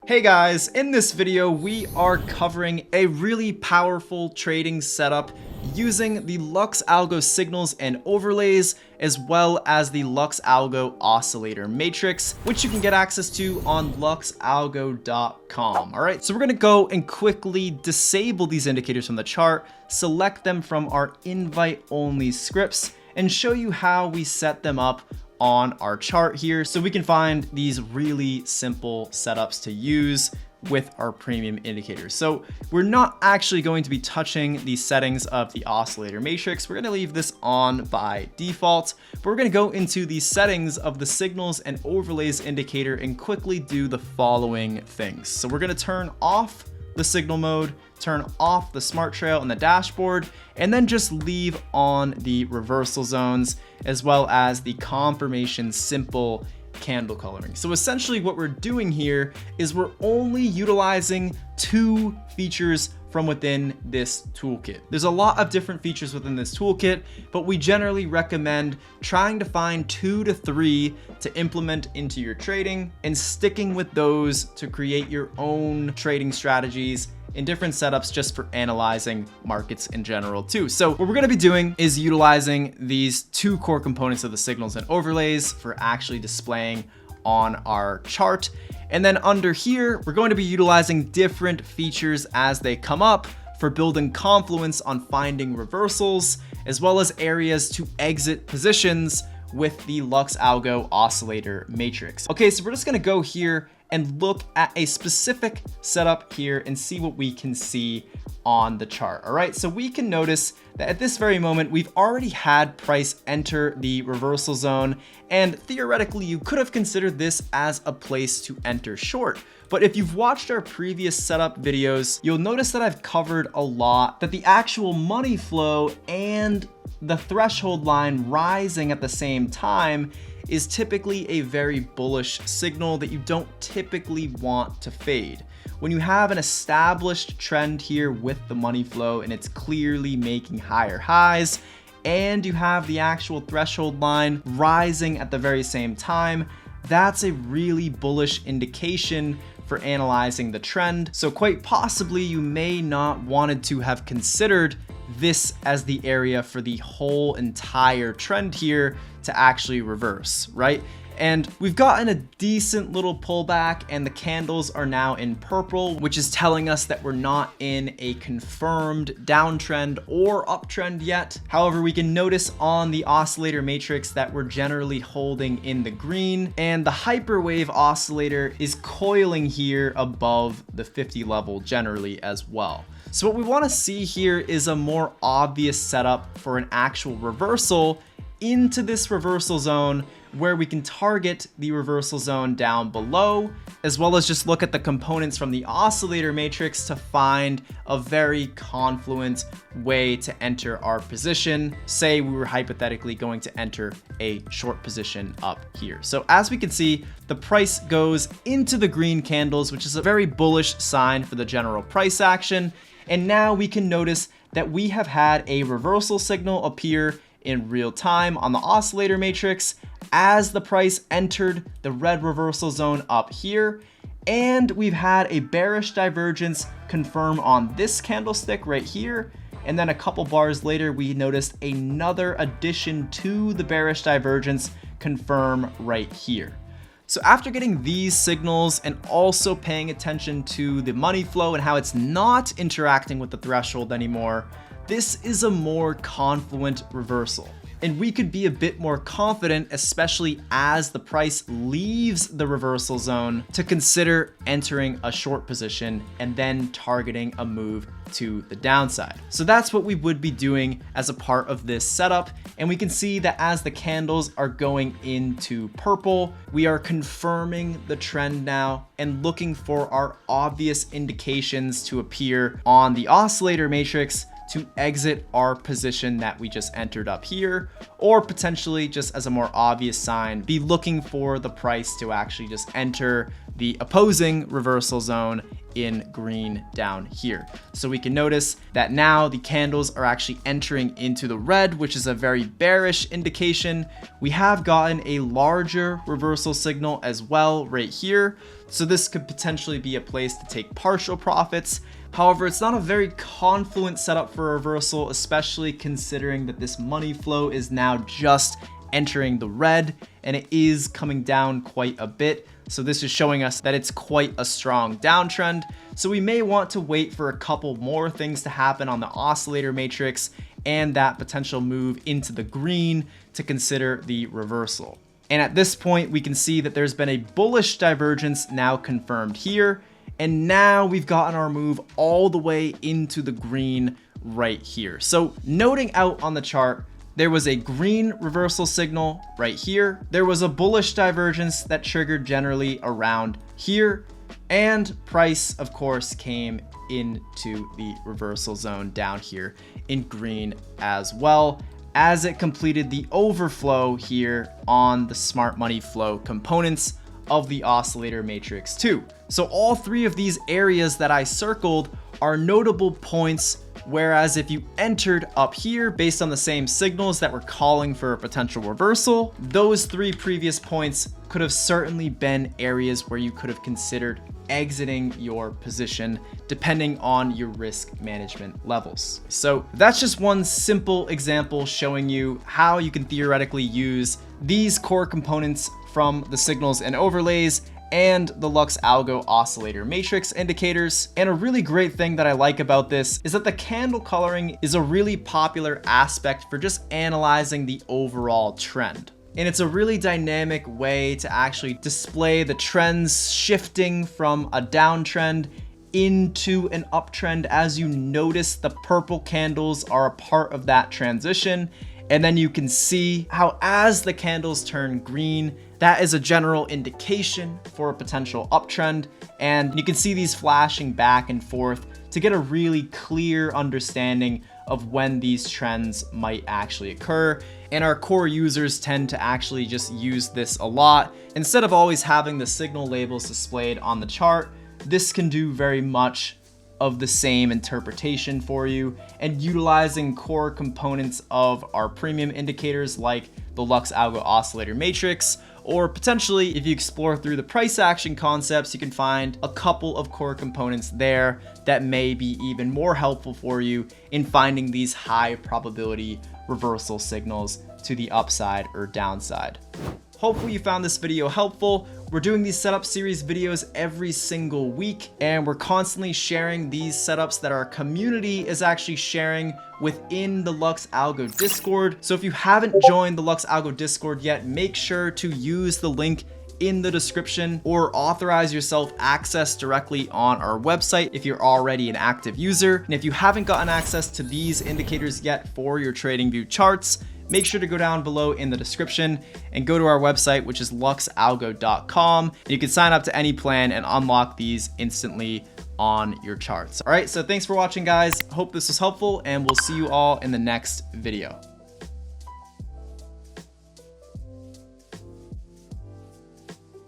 Hey guys, in this video we are covering a really powerful trading setup using the LuxAlgo Signals and Overlays as well as the LuxAlgo Oscillator Matrix, which you can get access to on LuxAlgo.com. Alright, so we're going to go and quickly disable these indicators from the chart, select them from our invite-only scripts, and show you how we set them up on our chart here so we can find these really simple setups to use with our premium indicators. So we're not actually going to be touching the settings of the oscillator matrix. We're going to leave this on by default, but we're going to go into the settings of the signals and overlays indicator and quickly do the following things. So we're going to turn off the signal mode, turn off the smart trail on the dashboard, and then just leave on the reversal zones as well as the confirmation simple candle coloring. So essentially what we're doing here is we're only utilizing two features from within this toolkit. There's a lot of different features within this toolkit, but we generally recommend trying to find 2 to 3 to implement into your trading and sticking with those to create your own trading strategies in different setups just for analyzing markets in general too. So what we're going to be doing is utilizing these two core components of the signals and overlays for actually displaying on our chart. And then under here, we're going to be utilizing different features as they come up for building confluence on finding reversals, as well as areas to exit positions with the LuxAlgo Oscillator Matrix. Okay, so we're just gonna go here and look at a specific setup here and see what we can see on the chart. All right, so we can notice that at this very moment, we've already had price enter the reversal zone, and theoretically, you could have considered this as a place to enter short. But if you've watched our previous setup videos, you'll notice that I've covered a lot that the actual money flow and the threshold line rising at the same time is typically a very bullish signal that you don't typically want to fade. When you have an established trend here with the money flow and it's clearly making higher highs, and you have the actual threshold line rising at the very same time, that's a really bullish indication for analyzing the trend. So quite possibly you may not wanted to have considered this as the area for the whole entire trend here to actually reverse, right? And we've gotten a decent little pullback and the candles are now in purple, which is telling us that we're not in a confirmed downtrend or uptrend yet. However, we can notice on the oscillator matrix that we're generally holding in the green, and the hyperwave oscillator is coiling here above the 50 level generally as well. So what we want to see here is a more obvious setup for an actual reversal into this reversal zone where we can target the reversal zone down below, as well as just look at the components from the oscillator matrix to find a very confluent way to enter our position. Say we were hypothetically going to enter a short position up here. So as we can see, the price goes into the green candles, which is a very bullish sign for the general price action. And now we can notice that we have had a reversal signal appear in real time on the oscillator matrix as the price entered the red reversal zone up here. And we've had a bearish divergence confirm on this candlestick right here. And then a couple bars later, we noticed another addition to the bearish divergence confirm right here. So after getting these signals and also paying attention to the money flow and how it's not interacting with the threshold anymore, this is a more confluent reversal. And we could be a bit more confident, especially as the price leaves the reversal zone, to consider entering a short position and then targeting a move to the downside. So that's what we would be doing as a part of this setup. And we can see that as the candles are going into purple, we are confirming the trend now and looking for our obvious indications to appear on the oscillator matrix to exit our position that we just entered up here, or potentially just as a more obvious sign, be looking for the price to actually just enter the opposing reversal zone in green down here. So we can notice that now the candles are actually entering into the red, which is a very bearish indication. We have gotten a larger reversal signal as well right here. So this could potentially be a place to take partial profits. However, it's not a very confluent setup for a reversal, especially considering that this money flow is now just entering the red and it is coming down quite a bit. So this is showing us that it's quite a strong downtrend. So we may want to wait for a couple more things to happen on the oscillator matrix and that potential move into the green to consider the reversal. And at this point, we can see that there's been a bullish divergence now confirmed here. And now we've gotten our move all the way into the green right here. So noting out on the chart, there was a green reversal signal right here. There was a bullish divergence that triggered generally around here. And price, of course, came into the reversal zone down here in green as well, as it completed the overflow here on the smart money flow components of the oscillator matrix too. So all three of these areas that I circled are notable points, whereas if you entered up here based on the same signals that were calling for a potential reversal, those three previous points could have certainly been areas where you could have considered exiting your position depending on your risk management levels. So that's just one simple example showing you how you can theoretically use these core components from the signals and overlays and the LuxAlgo Oscillator Matrix indicators. And a really great thing that I like about this is that the candle coloring is a really popular aspect for just analyzing the overall trend. And it's a really dynamic way to actually display the trends shifting from a downtrend into an uptrend as you notice the purple candles are a part of that transition. And then you can see how as the candles turn green, that is a general indication for a potential uptrend. And you can see these flashing back and forth to get a really clear understanding of when these trends might actually occur. And our core users tend to actually just use this a lot. Instead of always having the signal labels displayed on the chart, this can do very much of the same interpretation for you, and utilizing core components of our premium indicators like the LuxAlgo Oscillator Matrix, or potentially if you explore through the price action concepts, you can find a couple of core components there that may be even more helpful for you in finding these high probability reversal signals to the upside or downside. Hopefully you found this video helpful. We're doing these setup series videos every single week, and we're constantly sharing these setups that our community is actually sharing within the LuxAlgo Discord. So if you haven't joined the LuxAlgo Discord yet, make sure to use the link in the description or authorize yourself access directly on our website if you're already an active user. And if you haven't gotten access to these indicators yet for your TradingView charts, make sure to go down below in the description and go to our website, which is luxalgo.com. You can sign up to any plan and unlock these instantly on your charts. All right, so thanks for watching, guys. Hope this was helpful, and we'll see you all in the next video.